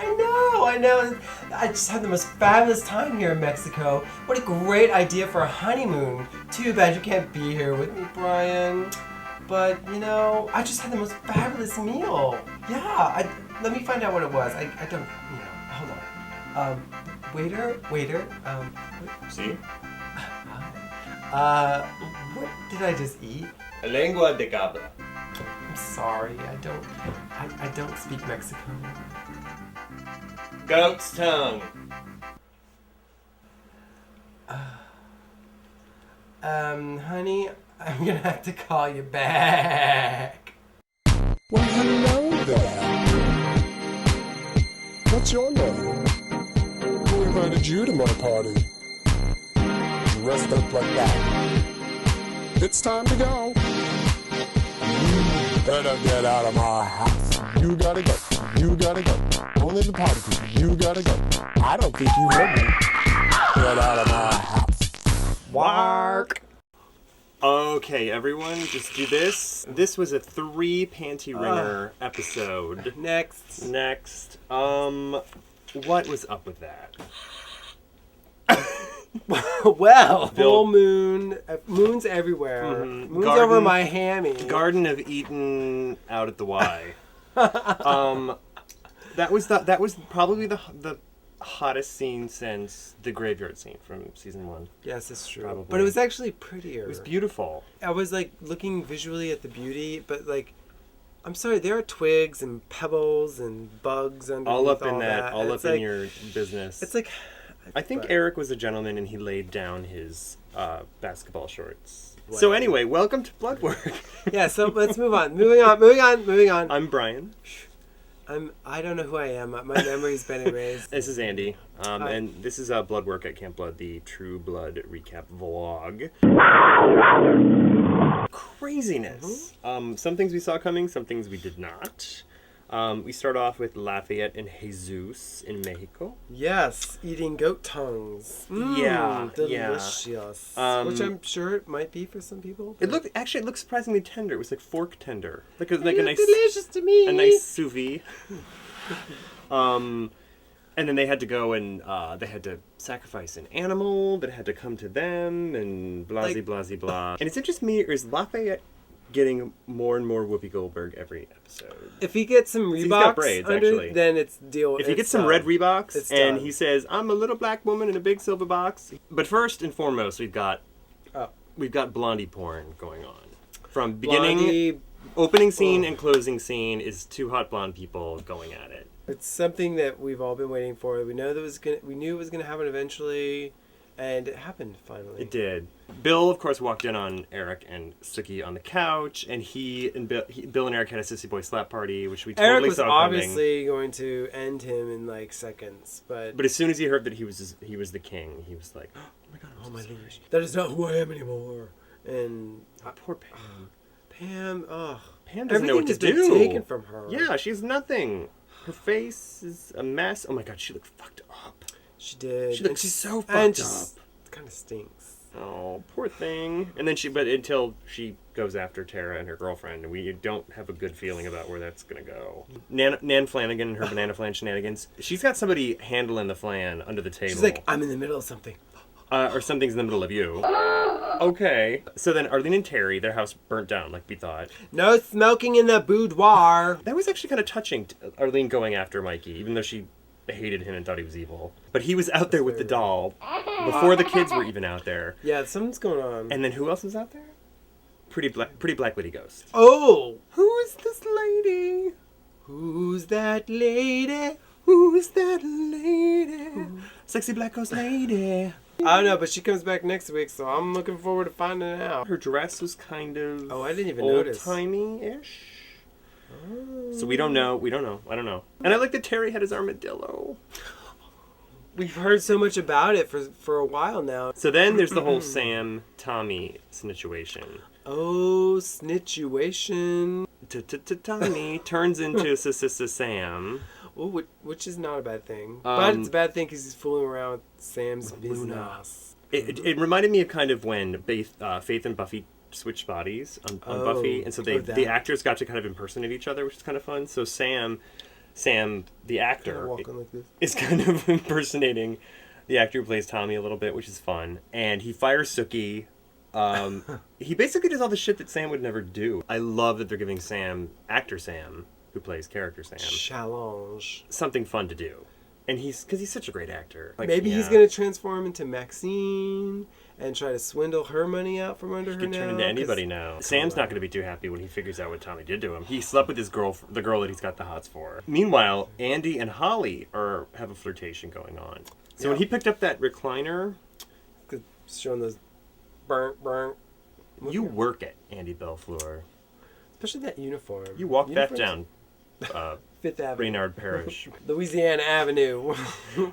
I know. I just had the most fabulous time here in Mexico. What a great idea for a honeymoon. Too bad you can't be here with me, Brian. But, I just had the most fabulous meal. Yeah, let me find out what it was. I don't, hold on. Waiter, See? What did I just eat? Lengua de cabra. I'm sorry, I don't speak Mexican. Goat's tongue. Honey, I'm gonna have to call you back. Well, hello there. What's your name? Who invited you to my party? Dressed up like that. It's time to go. You better get out of my house. You gotta go. You gotta go. Only the party people. You gotta go. I don't think you heard me. Get out of my house. Mark. Okay, everyone, just do this. This was a 3 panty wringer episode. Next. What was up with that? Well, full moon. Moon's everywhere. Mm-hmm. Moon's over my hammy. Garden of Eden out at the Y. That was probably the hottest scene since the graveyard scene from season 1. Yes, it's true. Probably. But it was actually prettier. It was beautiful. I was looking visually at the beauty, but I'm sorry, there are twigs and pebbles and bugs underneath All up in your business. It's I think Eric was a gentleman and he laid down his basketball shorts. Wow. So anyway, welcome to Bloodwork. Yeah, so let's move on. Moving on. I'm Brian. I don't know who I am. My memory's been erased. This is Andy. And this is Bloodwork at Camp Blood, the True Blood recap vlog. Craziness. Some things we saw coming, some things we did not. We start off with Lafayette and Jesus in Mexico. Yes, eating goat tongues. Delicious. Yeah. Which I'm sure it might be for some people. It looked surprisingly tender. It was like fork tender, like a nice, delicious to me. a nice sous vide. And then they had to go and they had to sacrifice an animal that had to come to them, and blah. And it's just me, or is Lafayette getting more and more Whoopi Goldberg every episode? If he gets some Reeboks he's got braids, actually. then it's deal. If he gets some red Reeboks and he says, "I'm a little black woman in a big silver box," but first and foremost, we've got blondie porn going on from beginning, opening scene and closing scene is 2 hot blonde people going at it. It's something that we've all been waiting for. We knew it was gonna happen eventually, and it happened finally. It did. Bill, of course, walked in on Eric and Suki on the couch, and Bill and Eric had a sissy boy slap party, which we totally saw coming. Eric was obviously going to end him in seconds, but as soon as he heard that he was the king, he was like, "Oh my god, oh my gosh, that is not who I am anymore." And poor Pam. Pam doesn't know what to do. Everything has been taken from her. Yeah, she has nothing. Her face is a mess. Oh my god, she looked fucked up. She did. She looked so fucked up. It kind of stinks. Oh, poor thing. And then until she goes after Tara and her girlfriend, and we don't have a good feeling about where that's gonna go. Nan Flanagan and her banana flan shenanigans. She's got somebody handling the flan under the table. She's like, I'm in the middle of something. Or something's in the middle of you. Okay. So then Arlene and Terry, their house burnt down, like we thought. No smoking in the boudoir. That was actually kind of touching, Arlene going after Mikey, even though she hated him and thought he was evil. But he was out there with the doll before the kids were even out there. Yeah, something's going on. And then who else was out there? Pretty black lady ghost. Oh! Who is this lady? Who's that lady? Who's that lady? Sexy black ghost lady. I don't know, but she comes back next week, so I'm looking forward to finding out. Her dress was kind of I didn't even notice. Old-timey-ish. So we don't know. I don't know. And I like that Terry had his armadillo. We've heard so much about it for a while now. So then there's the whole Sam Tommy situation. Oh, snitchuation. Tommy turns into Sam. Ooh, which is not a bad thing. But it's a bad thing because he's fooling around with Sam's business. It reminded me of kind of when Faith and Buffy switched bodies on Buffy. And so the actors got to kind of impersonate each other, which is kind of fun. So Sam Sam, the actor, like is kind of impersonating the actor who plays Tommy a little bit, which is fun. And he fires Sookie. He basically does all the shit that Sam would never do. I love that they're giving actor Sam, who plays character Sam, challenge, something fun to do. And because he's such a great actor. Like, maybe he's going to transform into Maxine and try to swindle her money out from under her now. He could turn into anybody now. Sam's not going to be too happy when he figures out what Tommy did to him. He slept with the girl that he's got the hots for. Meanwhile, Andy and Holly have a flirtation going on. So when he picked up that recliner... Showing those burnt. You work at Andy Belfleur. Especially that uniform. You walk that down... Fifth Avenue. Raynard Parish. Louisiana Avenue.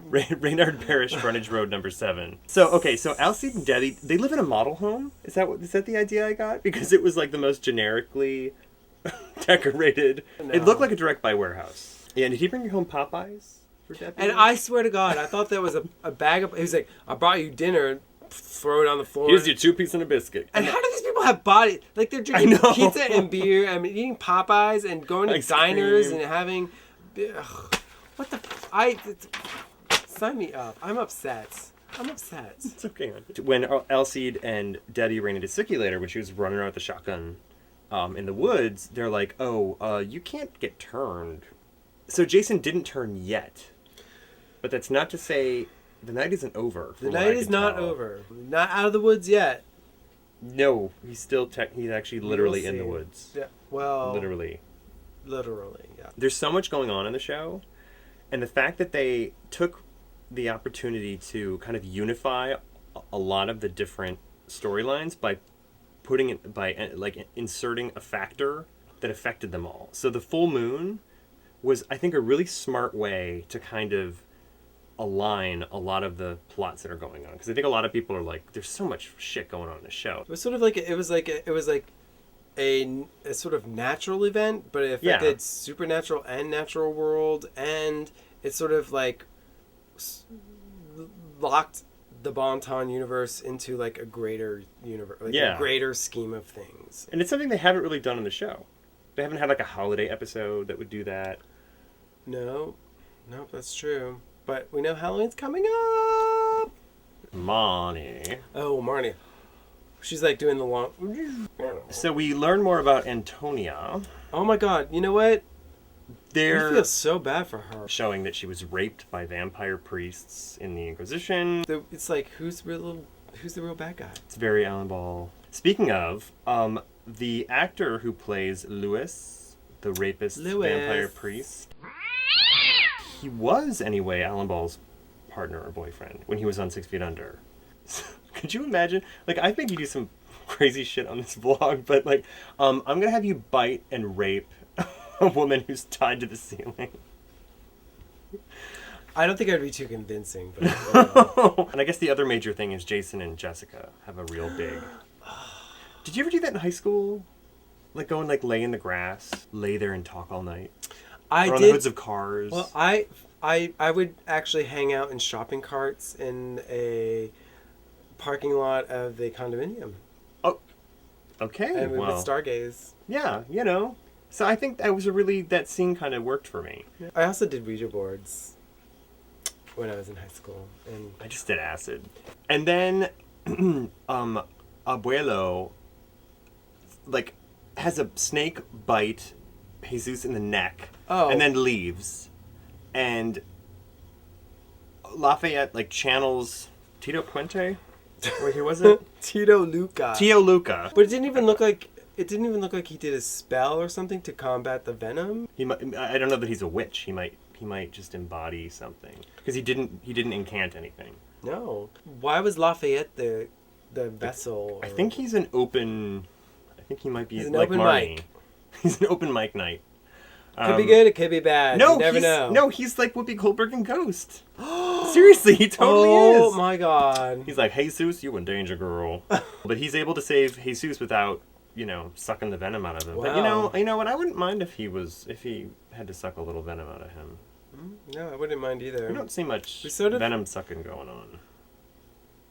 Raynard Parish, frontage road number 7. So Alcide and Debbie, they live in a model home? Is that the idea I got? Because it was like the most generically decorated. No. It looked like a direct buy warehouse. Yeah, and did he bring you home Popeyes for Debbie? And I swear to God, I thought that was a bag of... He was like, I brought you dinner, throw it on the floor. Here's your 2-piece and a biscuit. And how do these people have body? Like, they're drinking pizza and beer, eating Popeyes and going to diners and having... What the... Sign me up. I'm upset. It's okay. When Alcide and Debbie ran into Sookie later, when she was running around with the shotgun in the woods, they're like, you can't get turned. So Jason didn't turn yet. But that's not to say... The night isn't over. The night is not over. Not out of the woods yet. No, he's actually literally in the woods. Yeah, well... Literally, yeah. There's so much going on in the show, and the fact that they took the opportunity to kind of unify a lot of the different storylines by inserting a factor that affected them all. So the full moon was, I think, a really smart way to kind of align a lot of the plots that are going on, because I think a lot of people are like, there's so much shit going on in the show. It was sort of like it was like a sort of natural event, but it affected supernatural and natural world, and it sort of like locked the Bon-Ton universe into like a greater universe, a greater scheme of things. And it's something they haven't really done in the show. They haven't had like a holiday episode that would do that. No, that's true. But we know Halloween's coming up. Marnie. Oh, Marnie. She's like doing the long... So we learn more about Antonia. Oh my God. You know what? I feel so bad for her. Showing that she was raped by vampire priests in the Inquisition. It's like, who's the real bad guy? It's very Alan Ball. Speaking of, the actor who plays Louis, the rapist vampire priest... He was, anyway, Alan Ball's partner or boyfriend when he was on 6 Feet Under. Could you imagine? Like, I think you do some crazy shit on this vlog, but, like, I'm going to have you bite and rape a woman who's tied to the ceiling. I don't think I'd be too convincing. But And I guess the other major thing is Jason and Jessica have a real big... Did you ever do that in high school? Like, go and, like, lay in the grass, lay there and talk all night? On the hoods of cars. Well, I would actually hang out in shopping carts in a parking lot of the condominium. Oh, okay. And we would stargaze. Yeah, you know. So I think that scene kind of worked for me. Yeah. I also did Ouija boards when I was in high school, and I just did acid. And then, Abuelo, like, has a snake bite Jesus in the neck, and then leaves, and Lafayette like channels Tito Puente. Wait, who was it? Tito Luca. But it didn't even look like he did a spell or something to combat the venom. I don't know that he's a witch. He might just embody something, because he didn't incant anything. No. Why was Lafayette the vessel? I think he's an open. I think he might be an like open Marnie. mic. He's an open mic night. Could be good, it could be bad. No, you never know. No, he's like Whoopi Goldberg and Ghost. Seriously, he totally is. Oh my God. He's like, Jesus, you in danger, girl. But he's able to save Jesus without, sucking the venom out of him. Wow. But you know what? I wouldn't mind if he had to suck a little venom out of him. No, I wouldn't mind either. We don't see much venom sucking going on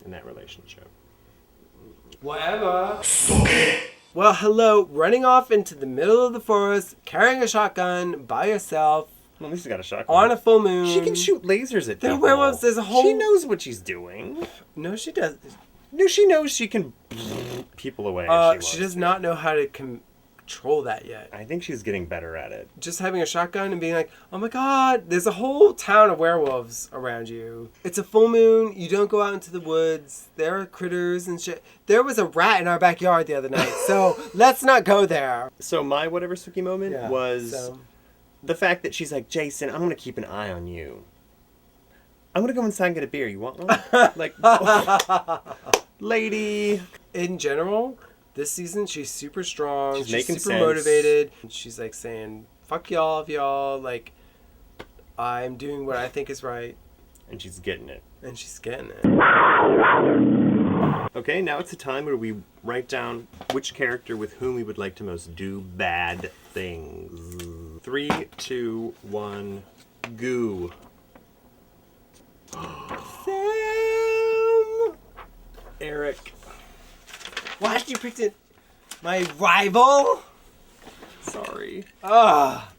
in that relationship. Whatever. Well, hello, running off into the middle of the forest, carrying a shotgun by yourself. Well, at least she's got a shotgun. On a full moon. She can shoot lasers at There are people. werewolves. There's a whole... She knows what she's doing. No, she doesn't. No, she knows she can people away if she does not know how to control that yet. I think she's getting better at it. Just having a shotgun and being like, oh my god, there's a whole town of werewolves around you. It's a full moon. You don't go out into the woods. There are critters and shit. There was a rat in our backyard the other night, so let's not go there. So my whatever Suki moment was the fact that she's like, Jason, I'm going to keep an eye on you. I'm going to go inside and get a beer. You want one? Like, lady. In general, this season, she's super strong. She's making super sense. motivated. She's like saying, fuck y'all if y'all, like, I'm doing what I think is right. And she's getting it. And she's getting it. Okay, now it's a time where we write down which character with whom we would like to most do bad things. 3, 2, 1, goo. Sam! Eric. Why did you pick it? My rival? Sorry. Ah,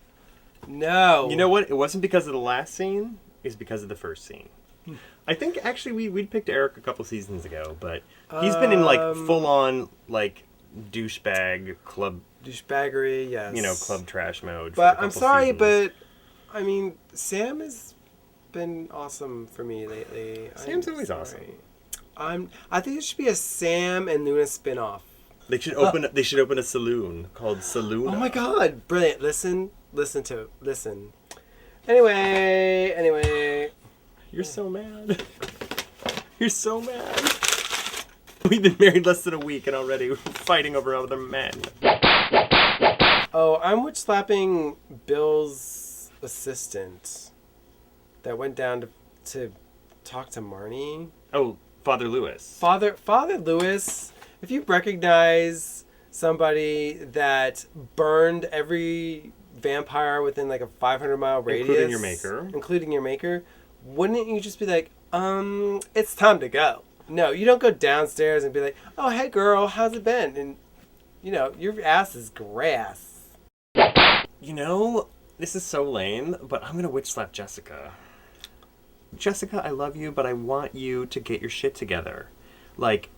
no. You know what? It wasn't because of the last scene. It's because of the first scene. I think actually we'd picked Eric a couple seasons ago, but he's been in like full on like douchebag club. Douchebaggery, yes. You know, club trash mode. But I'm sorry, but I mean, Sam has been awesome for me lately. Sam's always awesome. I think it should be a Sam and Luna spinoff. They should open. They should open a saloon called Saloon. Oh my god, brilliant! Listen to it. Listen. Anyway. You're so mad. You're so mad. We've been married less than a week and already we're fighting over other men. Oh, I'm witch slapping Bill's assistant that went down to talk to Marnie. Oh, Father Lewis. Father Lewis, if you recognize somebody that burned every vampire within like a 500-mile radius, including your maker, wouldn't you just be like, it's time to go? No, you don't go downstairs and be like, oh, hey girl, how's it been? And, you know, your ass is grass. You know, this is so lame, but I'm going to witch slap Jessica. Jessica, I love you, but I want you to get your shit together. Like,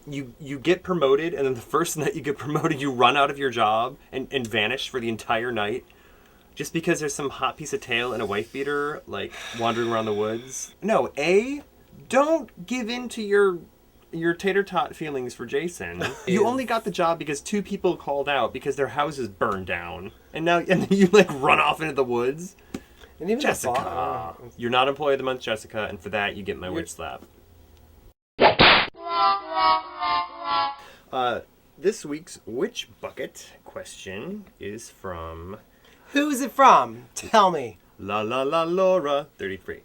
you get promoted, and then the first night you get promoted, you run out of your job and vanish for the entire night. Just because there's some hot piece of tail and a wife beater, like, wandering around the woods. No, don't give in to your tater tot feelings for Jason. You only got the job because 2 people called out because their houses burned down. And then you, like, run off into the woods. And even Jessica. You're not Employee of the Month, Jessica, and for that, you get my witch slap. This week's Witch Bucket question is from... Who's it from? Tell me. Laura 33.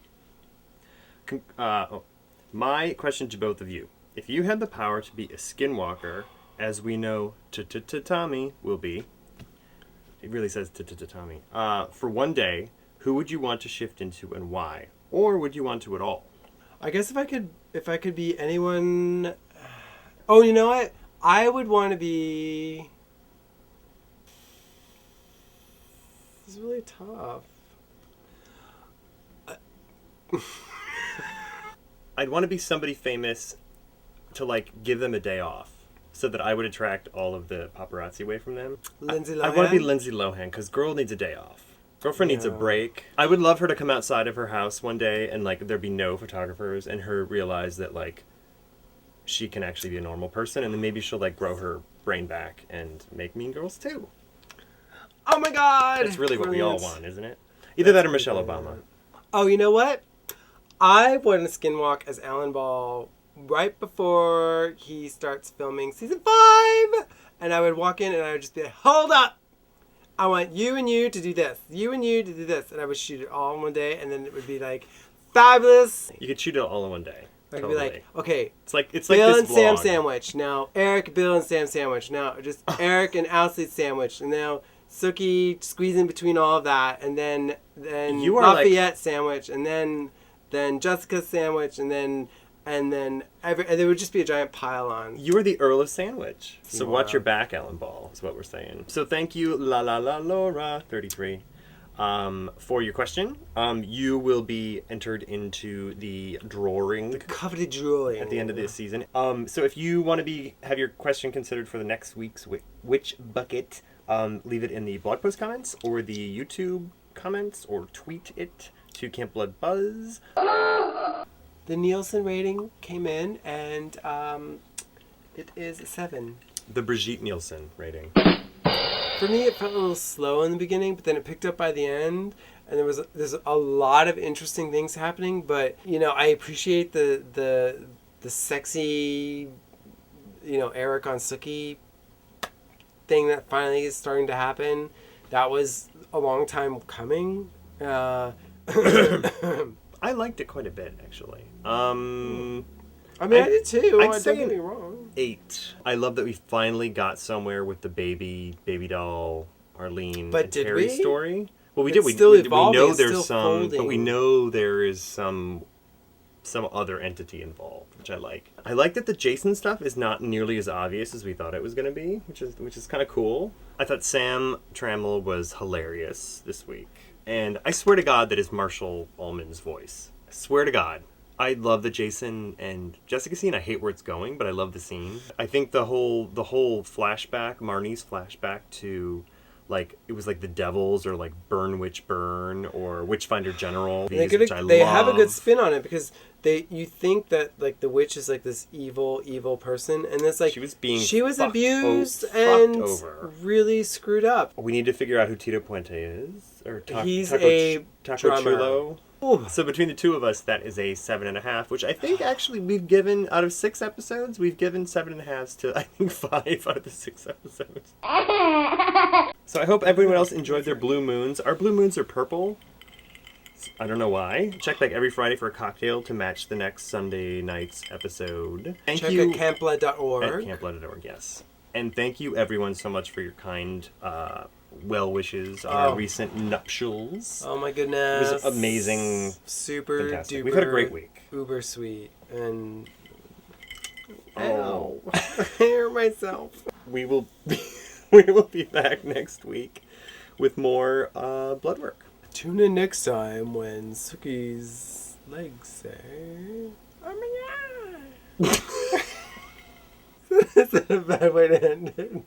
My question to both of you. If you had the power to be a skinwalker, as we know Tommy will be, it really says Tommy, for one day, who would you want to shift into and why? Or would you want to at all? I guess if I could be anyone... Oh, you know what? I would want to be... This is really tough. I'd want to be somebody famous to, like, give them a day off so that I would attract all of the paparazzi away from them. Lindsay Lohan? I want to be Lindsay Lohan because girl needs a day off. Girlfriend needs a break. I would love her to come outside of her house one day and, like, there be no photographers and her realize that, like, she can actually be a normal person and then maybe she'll, like, grow her brain back and make Mean Girls too. Oh my god! That's really what we all want, isn't it? Either that or Michelle Obama. Oh, you know what? I want to skinwalk as Alan Ball right before he starts filming season 5! And I would walk in and I would just be like, hold up! I want you and you to do this. You and you to do this. And I would shoot it all in one day and then it would be like, fabulous! You could shoot it all in one day. I could be like, okay, it's like Bill this and Sam vlog. sandwich. Now Eric, Bill, and Sam sandwich. Now just Eric and Alcide sandwich. And now Sookie squeezing between all of that. And then Lafayette sandwich. And then Jessica's sandwich. And then there would just be a giant pile on. You are the Earl of Sandwich. So watch your back, Alan Ball, is what we're saying. So thank you, Laura 33. for your question. You will be entered into the drawing. The coveted drawing. At the end of this season. So if you want to have your question considered for the next week's Which Bucket, leave it in the blog post comments or the YouTube comments or tweet it to Camp Blood Buzz. The Nielsen rating came in and it is a 7. The Brigitte Nielsen rating. For me, it felt a little slow in the beginning, but then it picked up by the end, and there's a lot of interesting things happening. But I appreciate the sexy, Eric on Sookie thing that finally is starting to happen. That was a long time coming. I liked it quite a bit, actually. I did too. I'd say don't get me wrong. 8. I love that we finally got somewhere with the baby doll, Arlene, but and did Terry we? story. Well, we It's did. still We evolving, know it's there's still some, but we folding. know there is some other entity involved, which I like. I like that the Jason stuff is not nearly as obvious as we thought it was going to be, which is kind of cool. I thought Sam Trammell was hilarious this week, and I swear to God that is Marshall Ullman's voice. I swear to God. I love the Jason and Jessica scene. I hate where it's going, but I love the scene. I think the whole flashback, Marnie's flashback to, it was like the Devils or like Burn Witch Burn or Witchfinder General. Which I they love. have a good spin on it because you think that the witch is like this evil person, and it's like she was abused and really screwed up. We need to figure out who Tito Puente is, or he's Taco a Chulo. So between the two of us, that is a 7.5, which I think actually we've given, out of 6 episodes, we've given 7.5s to, I think, 5 out of the 6 episodes. So I hope everyone else enjoyed their blue moons. Our blue moons are purple. I don't know why. Check back every Friday for a cocktail to match the next Sunday night's episode. Check at campblood.org. At campblood.org, yes. And thank you, everyone, so much for your kind well wishes on our recent nuptials. Oh my goodness. It was amazing. Super fantastic. duper. We've had a great week. Uber sweet. And oh, I hurt myself. We will be back next week with more blood work. Tune in next time when Sookie's legs say, oh my god. That's a bad way to end it.